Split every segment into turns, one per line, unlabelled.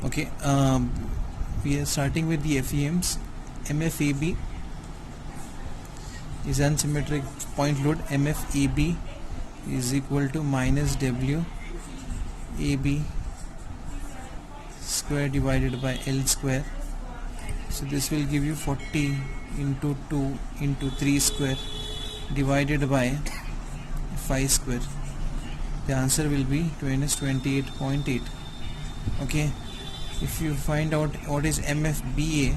Okay, we are starting with the FEMs. MFAB is unsymmetric point load. MFAB is equal to minus W AB square divided by L square. So this will give you 40 into 2 into 3 square divided by 5 square. The answer will be minus 28.8. Okay, if you find out what is MFBA,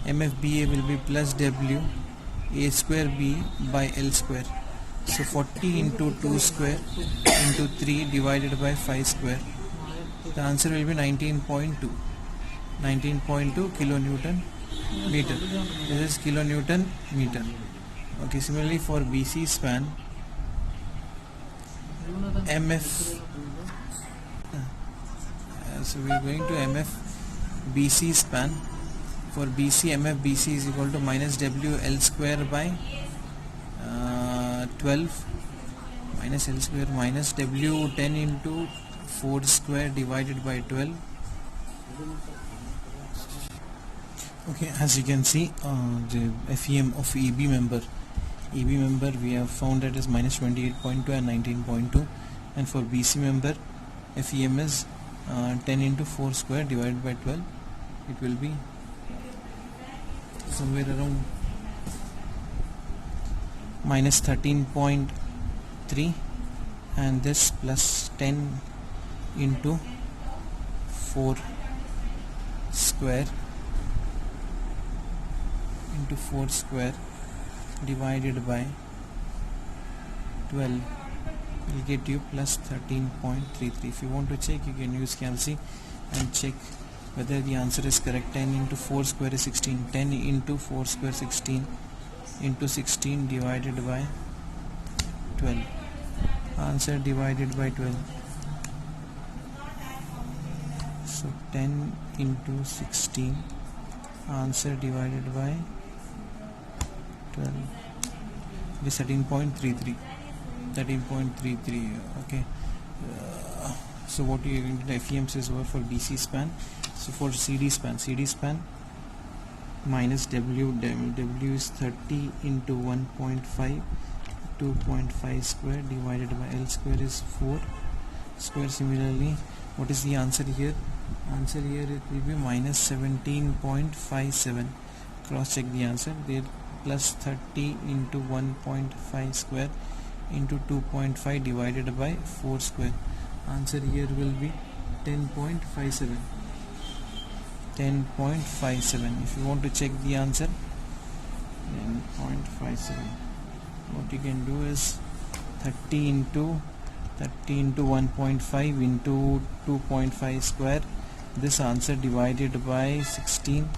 MFBA will be plus W A square B by L square. So 40 into 2 square into 3 divided by 5 square. The answer will be 19.2. 19.2 kilonewton meter. This is kilonewton meter. Okay, similarly for BC span, MF. So we are going to MF BC span. For BC, MF BC is equal to minus W L square by 12 minus L square minus W 10 into 4 square divided by 12. Okay, as you can see, the FEM of EB member we have found that is minus 28.2 and 19.2, and for BC member FEM is 10 into 4 square divided by 12. It will be somewhere around minus 13.3, and this plus 10 into 4 square into 4 square divided by 12 will get you plus 13.33. If you want to check, you can use Calci and check whether the answer is correct. 10 into 4 square is 16. 10 into 4 square 16 into 16 divided by 12. Answer divided by 12. So 10 into 16. Answer divided by 12. It is 13.33. 13.33. Okay. So what you are going to the FEMs is for BC span. So for CD span minus W is 30 into 1.5, 2.5 square divided by L square is 4 square. Similarly, what is the answer here? Answer here it will be minus 17.57. Cross check the answer there. Plus 30 into 1.5 square into 2.5 divided by 4 square. Answer here will be 10.57. 10.57. If you want to check the answer, 10.57. What you can do is 30 into 1.5 into 2.5 square. This answer divided by 16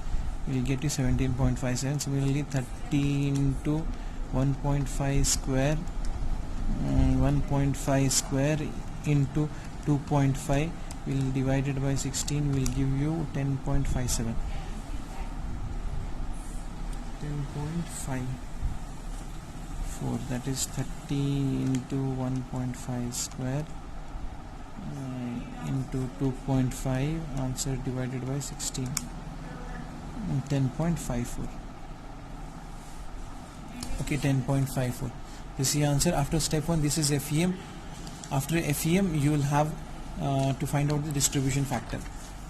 will get you 17.57. Similarly, 30 into 1.5 square, 1.5 square into 2.5 will divided by 16 will give you 10.57. 10.54, that is 30 into 1.5 square into 2.5, answer divided by 16, 10.54. okay, 10.54. This is the answer. After step 1, this is FEM. After FEM, you will have to find out the distribution factor.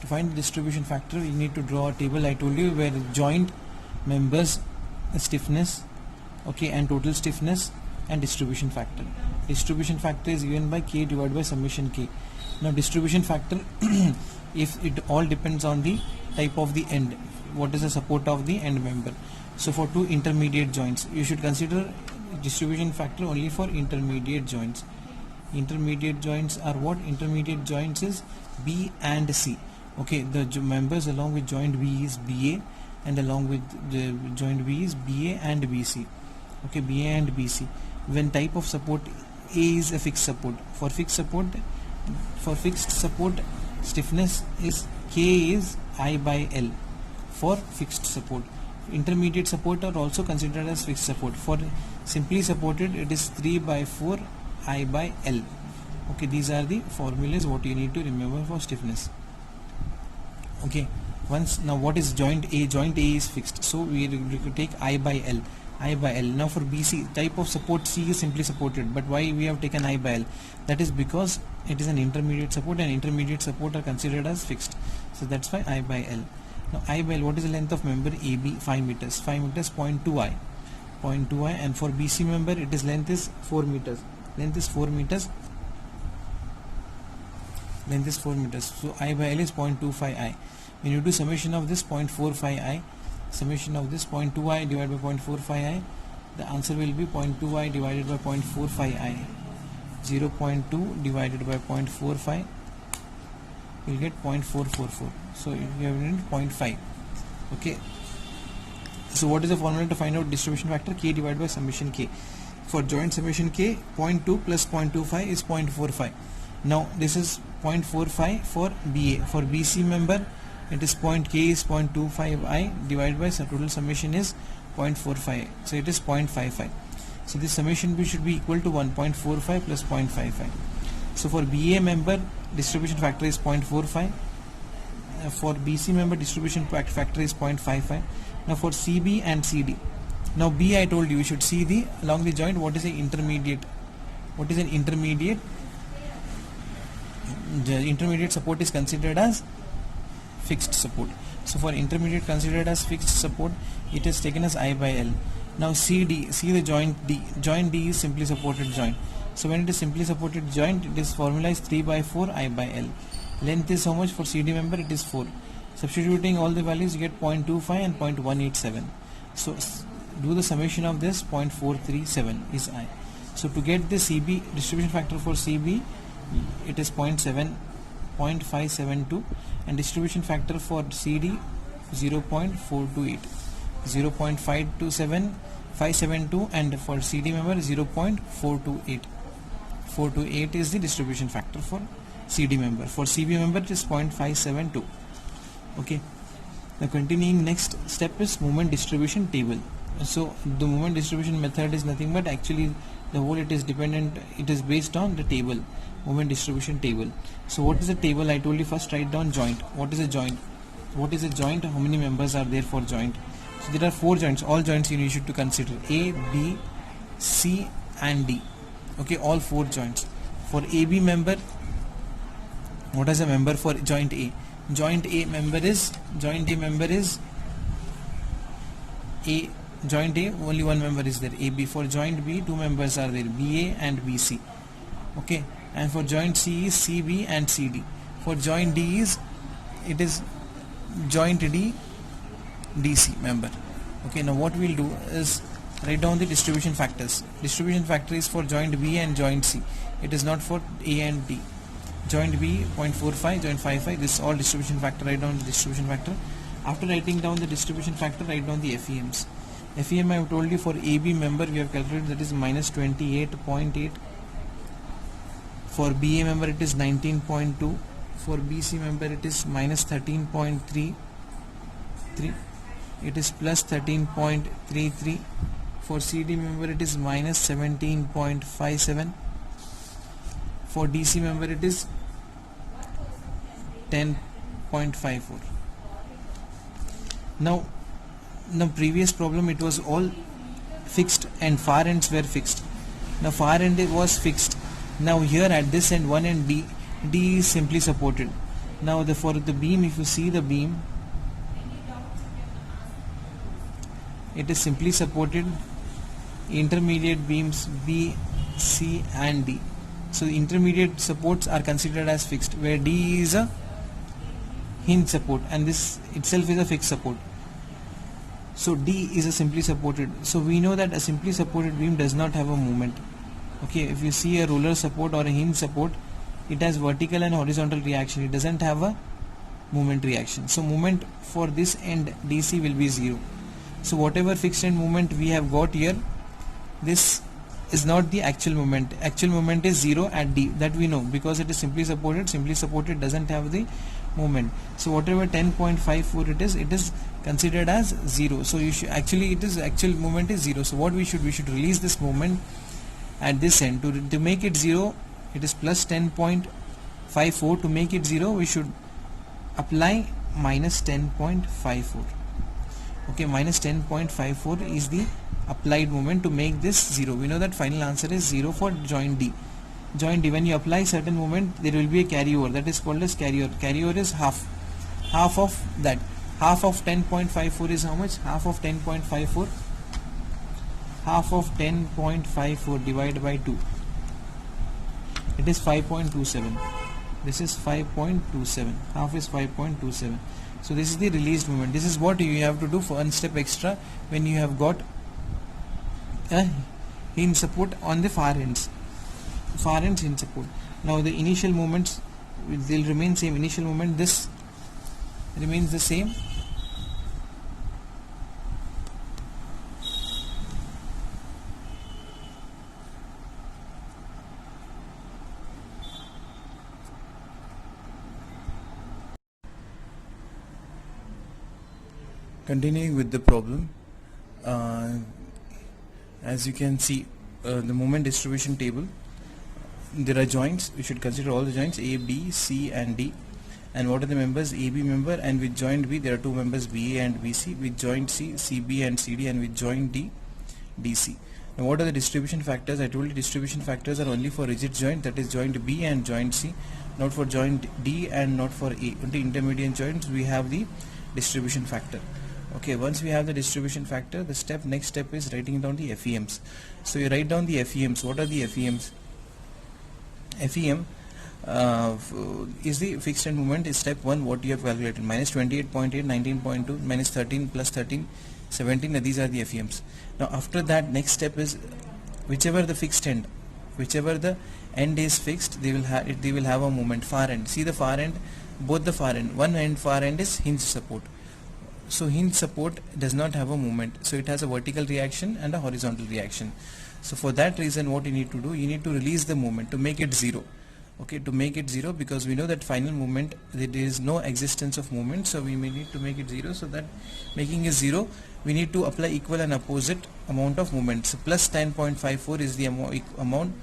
To find the distribution factor, you need to draw a table. I told you where joint members stiffness, okay, and total stiffness and distribution factor. Distribution factor is given by K divided by summation K. Now distribution factor, if it all depends on the type of the end, what is the support of the end member. So for two intermediate joints, you should consider distribution factor only for intermediate joints. Intermediate joints are what? Intermediate joints is B and C. Okay, the members along with joint B is BA, and along with the joint B is BA and BC. Okay, BA and BC. When type of support A is a fixed support. For fixed support stiffness is K is I by L for fixed support. Intermediate support are also considered as fixed support. For simply supported, it is 3 by 4 I by L. Okay, these are the formulas what you need to remember for stiffness. Okay, once now what is joint A? Joint A is fixed, so we could take I by L. I by L. Now for BC type of support, C is simply supported, but why we have taken I by L? That is because it is an intermediate support, and intermediate support are considered as fixed, so that's why I by L. Now I by L, what is the length of member AB? 5 meters. 5 meters, 0.2I. 0.2I, and for BC member it is length is 4 meters. Length is 4 meters. Length is 4 meters. So I by L is 0.25I. When you do summation of this 0.45I, summation of this 0.2I divided by 0.45I, the answer will be 0.2I divided by 0.45I. 0.2 divided by 0.45 will get 0.444. So you have written 0.5. Okay. So what is the formula to find out distribution factor? K divided by summation K. For joint summation K, 0.2 plus 0.25 is 0.45. Now this is 0.45 for BA. For BC member, it is K is 0.25I divided by total summation is 0.45. So it is 0.55. So this summation B should be equal to 1.45 plus 0.55. So for BA member, distribution factor is 0.45. For BC member, distribution factor is 0.55. Now for CB and CD. Now B, I told you should see the along the joint what is the intermediate. What is an intermediate? The intermediate support is considered as fixed support. So for intermediate considered as fixed support, it is taken as I by L. Now CD, see the joint D. Joint D is simply supported joint. So when it is simply supported joint, it is formula is 3 by 4 I by L. Length is how much for CD member? It is 4. Substituting all the values, you get 0.25 and 0.187. So do the summation of this, 0.437 is I. So to get the CB distribution factor for CB, it is 0.572, and distribution factor for CD 0.428, 0.572, and for CD member 0.428. 428 is the distribution factor for CD member. For CB member it is 0.572. Okay. Now continuing, next step is moment distribution table. So the moment distribution method is nothing but actually the whole it is dependent, it is based on the table, moment distribution table. So what is the table? I told you first write down joint. What is a joint? What is a joint? How many members are there for joint? So there are 4 joints. All joints you need to consider: A, B, C and D. Okay, all 4 joints. For AB member, what is a member for joint A? Joint A member is A. Joint A, only one member is there, AB. For joint B, 2 members are there, BA and BC. Okay, and for joint C is CB and CD. For joint D is, it is joint D, DC member. Okay, now what we'll do is write down the distribution factors. Distribution factor is for joint B and joint C. It is not for A and D. Joint B 0.45, joint 5.5. This is all distribution factor. Write down the distribution factor. After writing down the distribution factor, write down the FEMs. FEM I have told you for AB member we have calculated, that is minus 28.8. For BA member it is 19.2. For BC member it is minus 13.33. It is plus 13.33. For CD member it is minus 17.57. For DC member it is 10.54. Now the previous problem it was all fixed and far ends were fixed. Now far end was fixed. Now here at this end, one end D is simply supported. Now for the beam, if you see the beam, it is simply supported. Intermediate beams B, C and D. So the intermediate supports are considered as fixed, where D is a hinge support and this itself is a fixed support. So D is a simply supported. So we know that a simply supported beam does not have a moment. Okay, if you see a roller support or a hinge support, it has vertical and horizontal reaction. It doesn't have a moment reaction. So moment for this end DC will be 0. So whatever fixed end moment we have got here, this is not the actual moment. Actual moment is 0 at D, that we know because it is simply supported. Simply supported doesn't have the moment. So whatever 10.54 it is considered as 0. So you should actually, it is actual moment is 0. So what we should release this moment at this end. To make it 0, it is plus 10.54. To make it 0, we should apply minus 10.54. Okay, minus 10.54 is the applied moment to make this 0. We know that final answer is 0 for joint D. Joint D, when you apply certain moment, there will be a carryover, that is called as carryover. Carryover is half of that. Half of 10.54 is how much? Half of 10.54, half of 10.54 divided by 2, it is 5.27. This is 5.27. Half is 5.27. So this is the released moment. This is what you have to do for one step extra when you have got a hinge support on the far ends hinge support. Now the initial moments will remain same. Initial moment, this remains the same. Continuing with the problem, as you can see, the moment distribution table, there are joints. We should consider all the joints A, B, C and D. And what are the members? AB member, and with joint B there are two members BA and BC, with joint C, CB and CD, and with joint D, DC. Now what are the distribution factors? I told you distribution factors are only for rigid joint, that is joint B and joint C, not for joint D and not for A. Only intermediate joints we have the distribution factor. Okay, once we have the distribution factor, the next step is writing down the FEMs. So you write down the FEMs. What are the FEMs? FEM is the fixed end moment, is step 1 what you have calculated, minus 28.8, 19.2, minus 13, plus 13, 17, these are the FEMs. Now after that, next step is whichever the end is fixed, they will have a moment, far end. See the far end, both the far end, one end far end is hinge support. So hinge support does not have a moment, so it has a vertical reaction and a horizontal reaction. So for that reason, what you need to do, you need to release the moment to make it 0. Okay, to make it 0, because we know that final moment there is no existence of moment, so we may need to make it 0. So that making it 0, we need to apply equal and opposite amount of moment. So plus 10.54 is the amount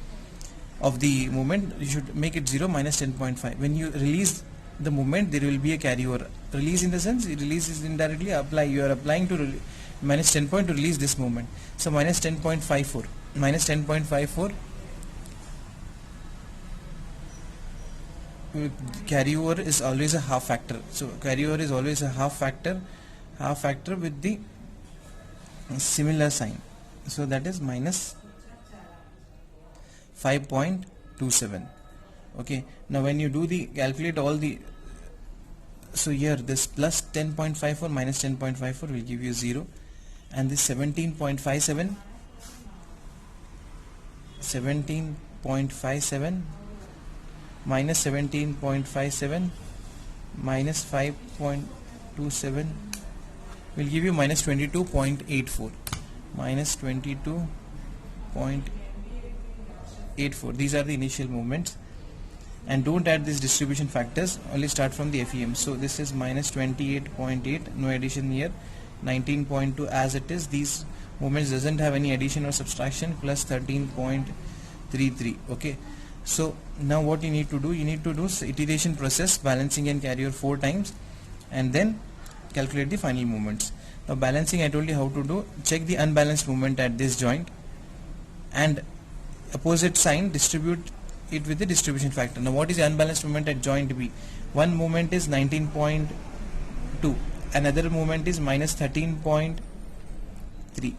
of the moment. You should make it 0 minus 10.5. When you release the moment, there will be a carryover. Release in the sense, release is indirectly apply. You are applying to minus 10 point to release this moment. So minus 10.54. Minus 10.54. Carryover is always a half factor. So carryover is always a half factor with the similar sign. So that is minus 5.27. Okay, now when you do the calculate all the, so here this plus 10.54 minus 10.54 will give you 0, and this 17.57 minus 17.57 minus 5.27 will give you minus 22.84, minus 22.84. These are the initial movements. And don't add these distribution factors, only start from the FEM. So this is minus 28.8, no addition here, 19.2 as it is. These movements doesn't have any addition or subtraction, plus 13.33. okay, so now what you need to do, iteration process, balancing and carryover 4 times, and then calculate the final movements. Now balancing, I told you how to do. Check the unbalanced movement at this joint and opposite sign, distribute it with the distribution factor. Now what is the unbalanced moment at joint B? One moment is 19.2, another moment is minus 13.3.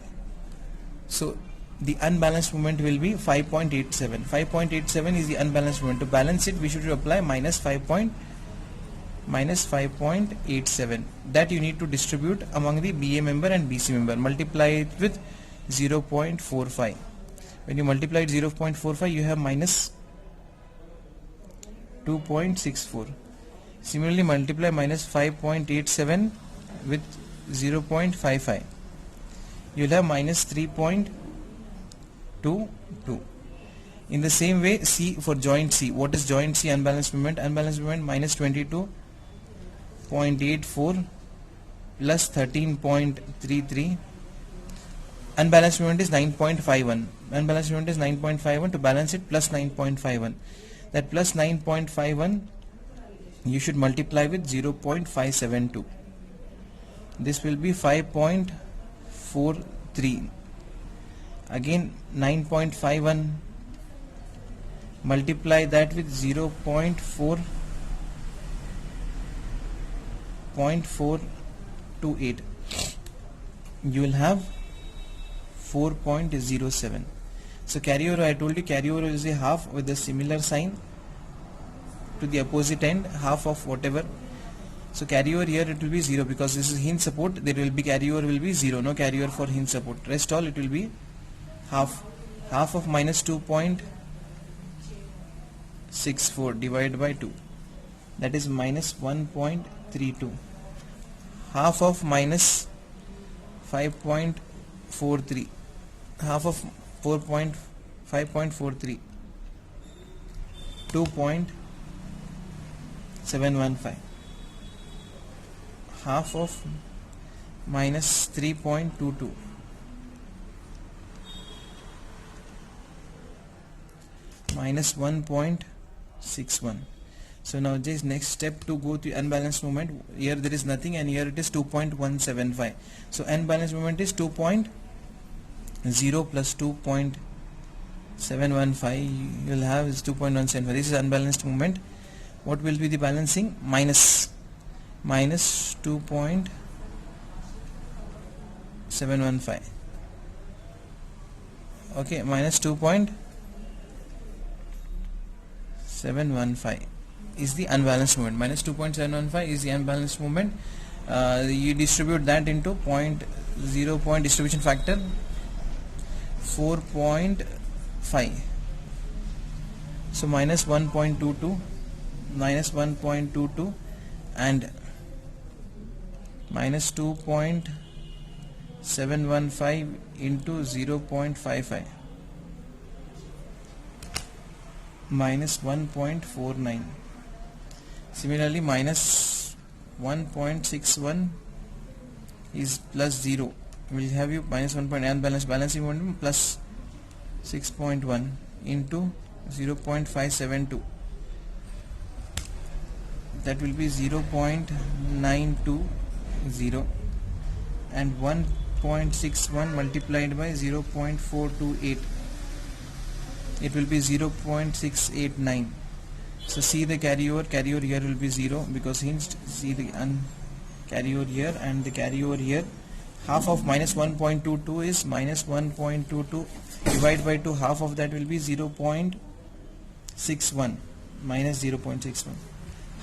So the unbalanced moment will be 5.87. 5.87 is the unbalanced moment. To balance it, we should apply minus 5.87. That you need to distribute among the BA member and BC member. Multiply it with 0.45. When you multiply it 0.45, you have minus 2.64. Similarly, multiply minus 5.87 with 0.55. You will have minus 3.22. In the same way, C for joint C. What is joint C unbalanced moment? Unbalanced moment minus 22.84 plus 13.33. Unbalanced moment is 9.51. Unbalanced moment is 9.51. To balance it, plus 9.51. That plus 9.51 you should multiply with 0.572. This will be 5.43. Again 9.51, multiply that with 0.428. You will have 4.07. So carry over, I told you carry over is a half with a similar sign to the opposite end, half of whatever. So carry over here it will be 0 because this is hinge support. There will be carry over will be 0, no carry over for hinge support. Rest all it will be half of minus 2.64 divided by 2, that is minus 1.32. Half of minus 5.43, half of 5.43, 2.715. Half of minus 3.22, minus 1.61. So now just next step to go to unbalanced moment. Here there is nothing and here it is 2.175. So unbalanced moment is 2.0 plus 2.715. You will have is 2.175. This is unbalanced moment. What will be the balancing? Minus 2.715. Okay, minus 2.715 is the unbalanced moment. Minus 2.715 is the unbalanced moment. You distribute that into 0 point distribution factor 4.5. So minus 1.22, minus 1.22 and minus 2.715 into 0.55, minus 1.49. Similarly minus 1.61 is plus 0. We will have you minus 1. Unbalanced balancing moment plus 6.1 into 0.572. That will be 0.920 and 1.61 multiplied by 0.428. It will be 0.689. So see the carry over here will be 0 because hinged. See the carry over here and the carry over here. Half of minus 1.22 is minus 1.22 divided by 2. Half of that will be 0.61 minus 0.61.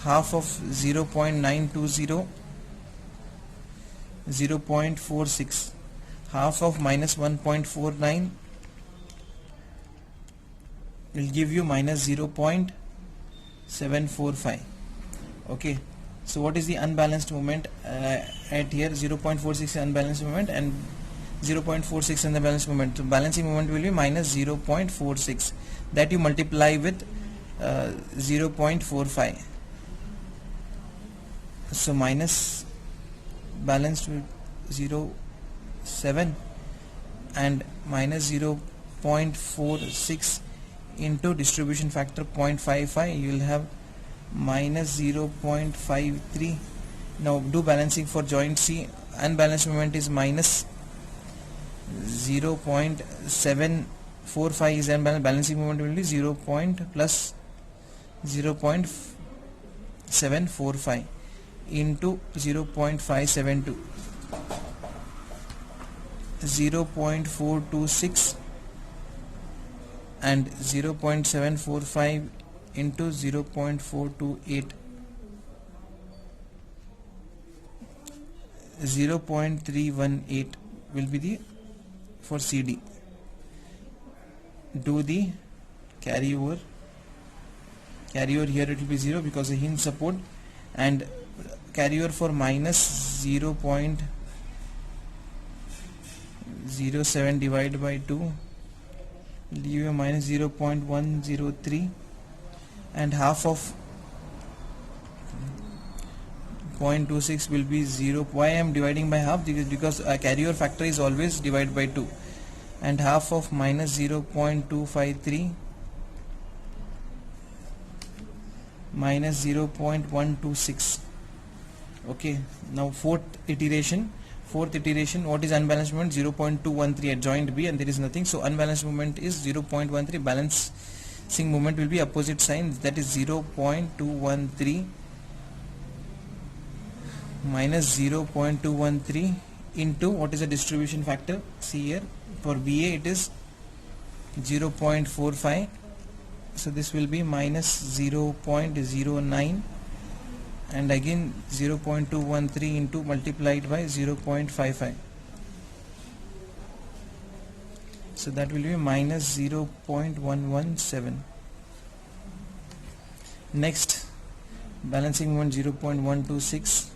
Half of 0.920, 0.46. Half of minus 1.49 will give you minus 0.745. Okay, so what is the unbalanced moment at here? 0.46 unbalanced moment and 0.46 in the balanced moment. So balancing moment will be minus 0.46. That you multiply with 0.45. So minus balanced with 0.7 and minus 0.46 into distribution factor 0.55. You will have minus 0.53. Now do balancing for joint C. Unbalanced moment is minus 0.745 is unbalanced. Balancing moment will be 0. Plus 0.745 into 0.572, 0.426 and 0.745 into 0.428, 0.318 will be the for CD. Do the carry over here it will be 0 because the hinge support, and carry over for minus 0.07 divided by 2 will give you a minus 0.103 and half of 0.26 will be 0. Why I am dividing by half? Because a carry over factor is always divided by 2, and half of minus 0.253 minus 0.126. Okay, now fourth iteration, what is unbalanced moment? 0.213 at joint B, and there is nothing, so unbalanced moment is 0.13. Balancing moment will be opposite sign, that is 0.213 minus 0.213 into what is the distribution factor. See here, for BA it is 0.45, so this will be minus 0.09, and again 0.213 into multiplied by 0.55, so that will be minus 0.117. Next, balancing moment 0.126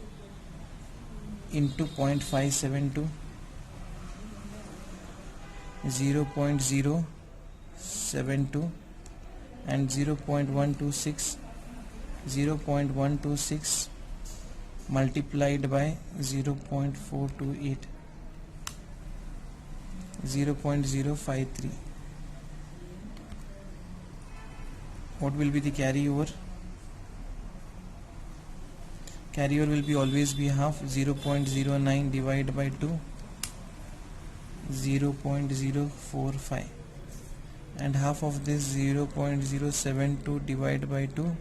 into 0.572, 0.072, and 0.126, 0.126 multiplied by 0.428, 0.053. What will be the carryover? Carryover will be always be half. 0.09 divided by 2, 0.045, and half of this 0.072 divided by 2,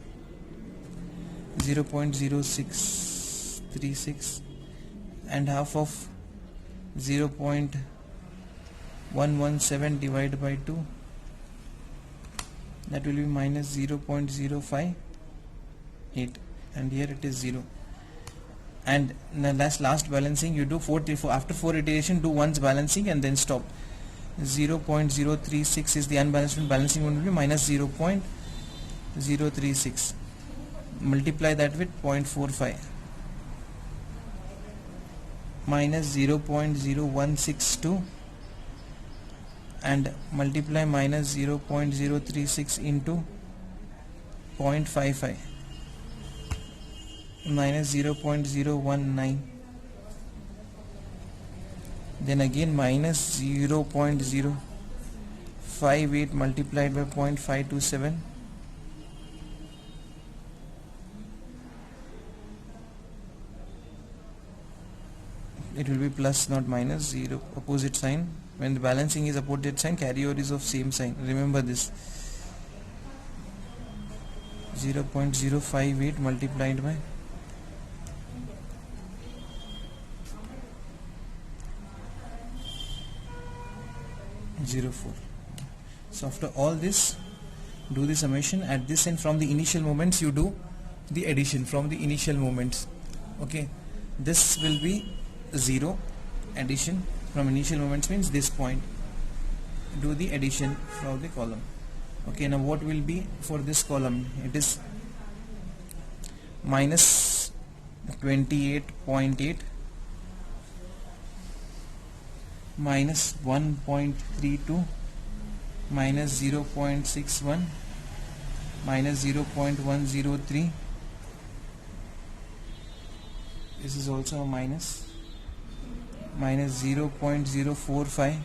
0.0636, and half of 0.117 divided by 2, that will be minus 0.058, and here it is 0. And the last balancing you do after 4 iteration, do once balancing and then stop. 0.036 is the unbalanced balancing one, will be minus 0.036, multiply that with 0.45, minus 0.0162, and multiply minus 0.036 into 0.55, minus 0.019, then again minus 0.058 multiplied by 0.527, it will be plus not minus, 0 opposite sign. When the balancing is opposite sign, carryover is of same sign, remember this. 0.058 multiplied by 0.04. So after all this, do the summation at this end. From the initial moments you do the addition from the initial moments. Okay, this will be 0, addition from initial moments means this point, do the addition from the column. Okay, now what will be for this column? It is minus 28.8, minus 1.32, minus 0.61, minus 0.103, this is also a minus 0.045,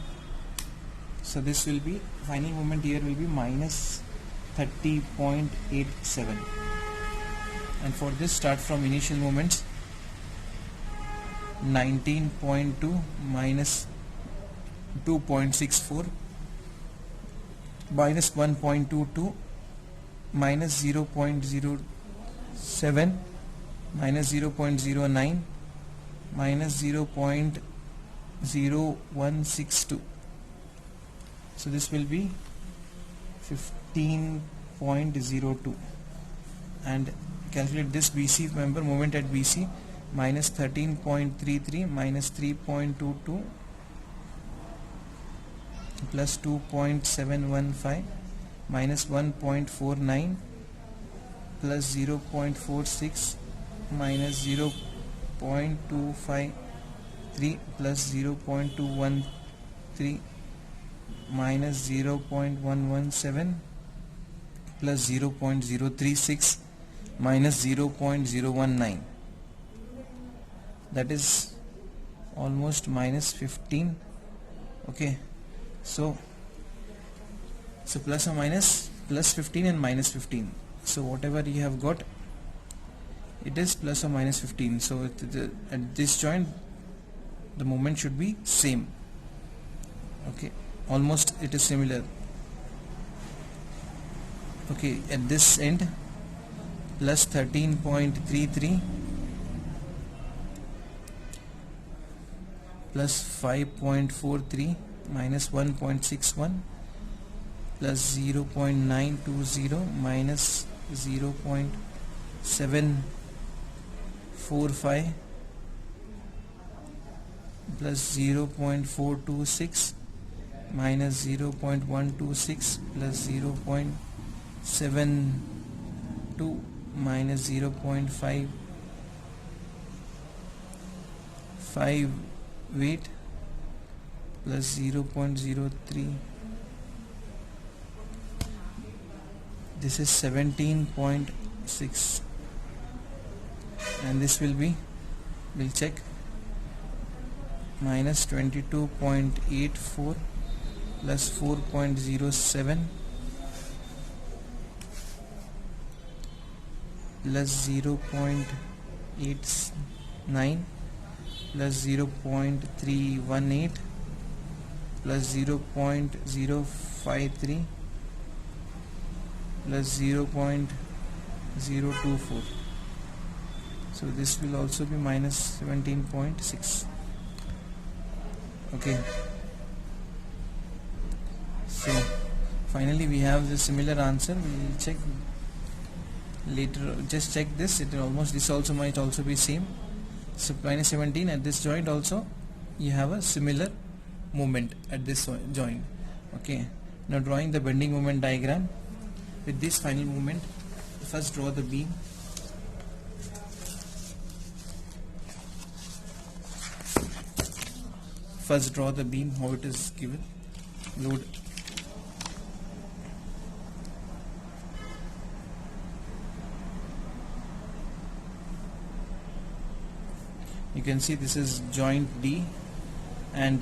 so this will be final moment here will be minus 30.87, and for this start from initial moments 19.2 minus 2.64, minus 1.22, minus 0.07, minus 0.09, minus 0.0162, so this will be 15.02, and calculate this BC member moment at BC, minus 13.33 minus 3.22 plus 2.715 minus 1.49 plus 0.46 minus 0.253 plus 0.213 minus 0.117 plus 0.036 minus 0.019, that is almost minus 15. Okay, so plus or minus, plus 15 and minus 15. So whatever you have got, it is plus or minus 15. So at this joint the moment should be same. Okay, almost it is similar. Okay, at this end plus 13.33 plus 5.43 minus 1.61 plus 0.920 minus 0.745 plus 0.426 minus 0.126 plus 0.72 minus 0.5 weight plus 0.03. This is 17.6, and this will be, we'll check, minus 22.84 plus 4.07 plus 0.89 plus 0.318 plus 0.053 plus 0.024. So this will also be minus 17.6. Okay, so finally we have the similar answer. We will check later, just check this, it almost, this also might also be same. So minus 17 at this joint also you have a similar moment at this joint. Okay, now drawing the bending moment diagram. With this final moment, first draw the beam. First draw the beam, how it is given. Load. You can see this is joint D and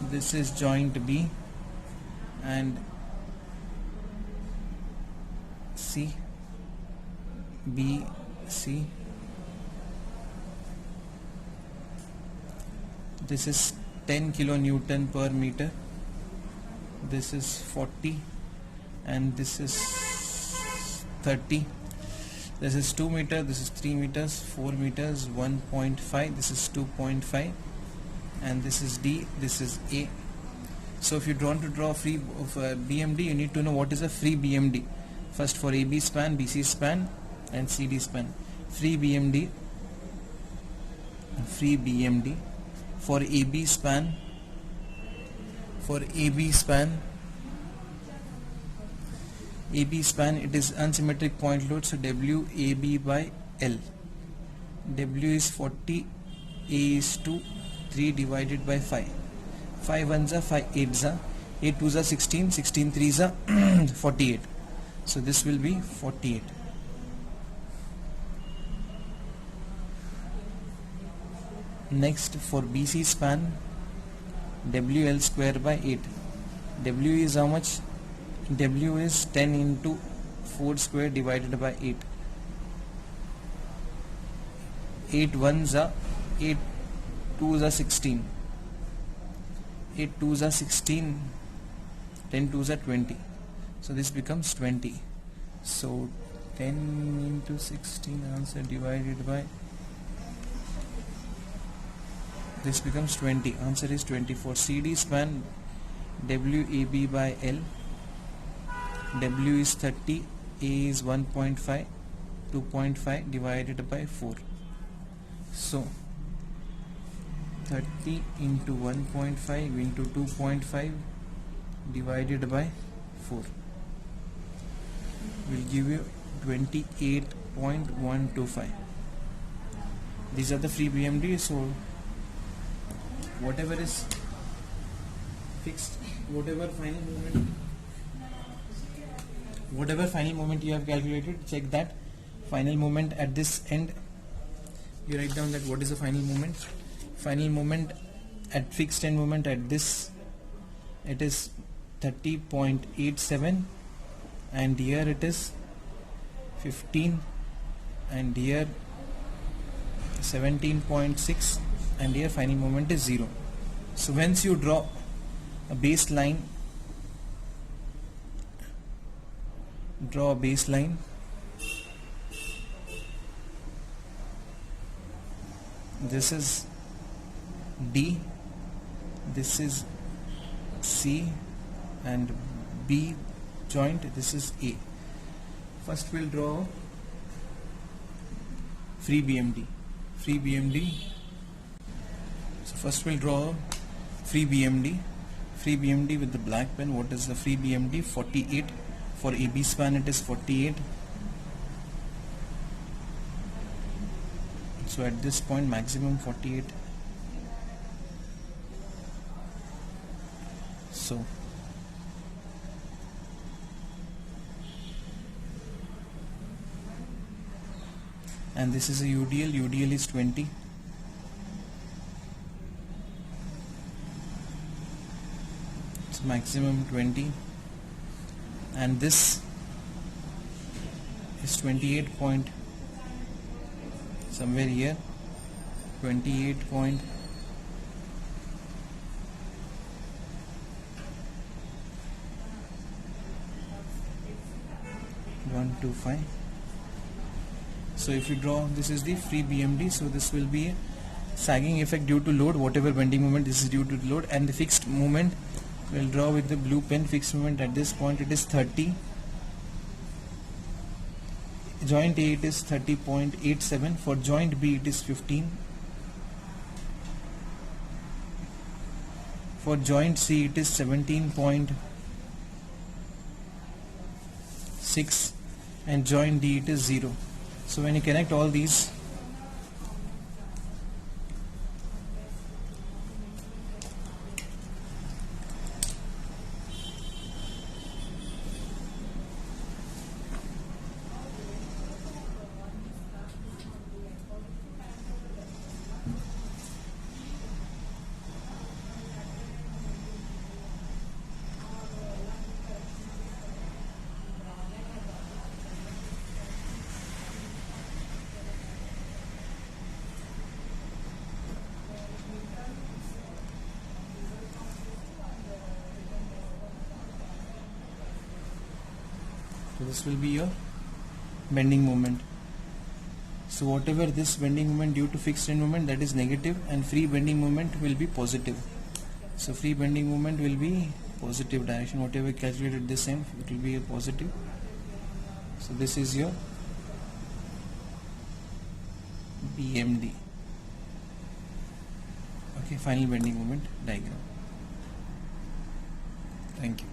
this is joint B and C, B, C. This is 10 kilonewton per meter. This is 40 and this is 30. This is 2 meter, this is 3 meters, 4 meters, 1.5, this is 2.5, and this is D, this is A. So if you want to draw free of BMD, you need to know what is a free BMD. First for AB span, BC span and CD span. Free BMD for AB span, it is unsymmetric point load, so WAB by L. W is 40, A is 2, 3 divided by 5. 5 1s are 5 8s are, 8 2s are 16, 16 3s are 48. So this will be 48. Next for BC span, WL square by 8. W is how much? W is 10 into 4 square divided by 8. 8 1s are 8 2s are 16. 8 2s are 16. 10 2s are 20. So this becomes 20. So 10 into 16 answer divided by, this becomes 20. Answer is 24. CD span, WAB by L. W is 30, A is 1.5, 2.5 divided by 4. So 30 into 1.5 into 2.5 divided by 4 will give you 28.125. These are the free BMD. So whatever is fixed, whatever final moment you have calculated, check that final moment at this end. You write down that what is the final moment. Final moment at fixed end moment at this, it is 30.87 and here it is 15, and here 17.6, and here final moment is 0. So once you draw a baseline, this is D, this is C, and B joint, this is A. First we'll draw free BMD. So first we'll draw free BMD with the black pen. What is the free BMD? 48. For AB span it is 48. So at this point maximum 48. So and this is a UDL is 20. So maximum 20, and this is 28 point somewhere here, 28.125. So if you draw, this is the free BMD, so this will be a sagging effect due to load, whatever bending moment, this is due to load, and the fixed moment we'll draw with the blue pen. Fixed moment at this point it is 30. Joint A it is 30.87. For joint B it is 15. For joint C it is 17.6, and joint D it is 0. So when you connect all these, so this will be your bending moment. So whatever this bending moment due to fixed end moment, that is negative, and free bending moment will be positive. So free bending moment will be positive direction, whatever calculated this end, it will be a positive. So this is your BMD. Okay, final bending moment diagram. Thank you.